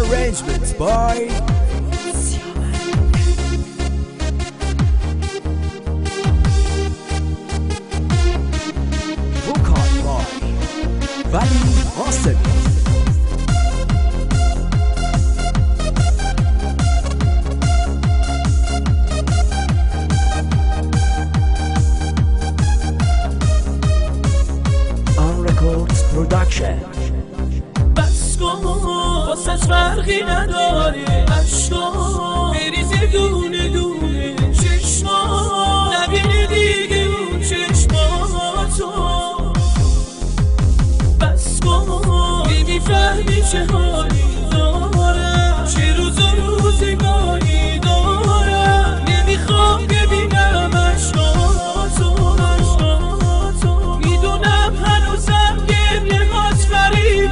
Arrangements by Vocal by Vali Austin. Production. بس کن واسه فرقی نداره عشقا بریزه دونه دونه چشما نبینه دیگه اون چشماتو بس کن نمیفهمی چه حالی دارم چه روز و روزگاری دارم نمیخوام ببینم عشقاتو میدونم هنوزم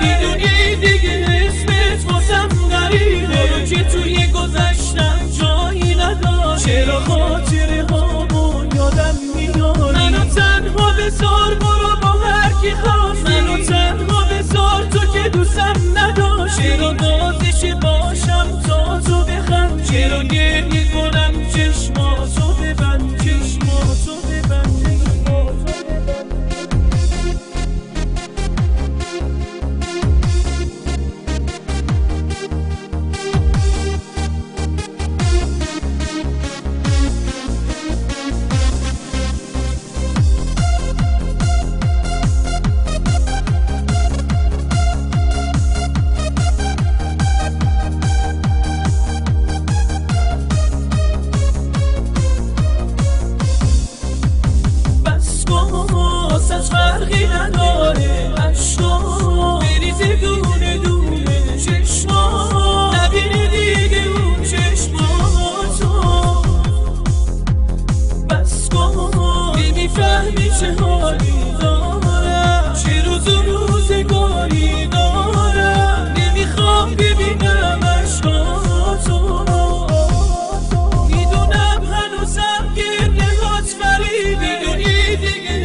میدونی دیگه اسمت واسم غریبه رو که توی گذشتم جایی نداشت چرا خاطره هامو یادم میاره منو تنها بذار برو با هر کی خواست منو تنها بذار تو که دوستم نداشت چرا نازش باشم تا تو بخند چرا گریه کنم چشماتو ببند چشماتو ببند فرقی نداره عشقا بریزه دونه دونه چشما نبینه دیگه اون چشماتو بس کن نمیفهمی چه حالی دارم چه روز و روزگاری دارم نمیخوام ببینم عشقاتو میدونم هنوزم گریهات فریبه میدونی دیگه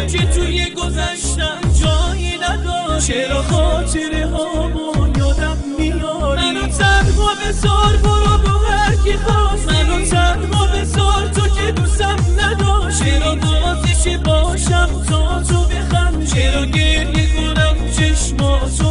که توی گذشتم جایی نداشت چرا خاطره هامو یادم میاری منو تنها بذار برو با هر کی خواست منو تنها بذار تو که دوستم نداشت چرا نازش باشم تا تو بخند چرا گریه کنم چشماتو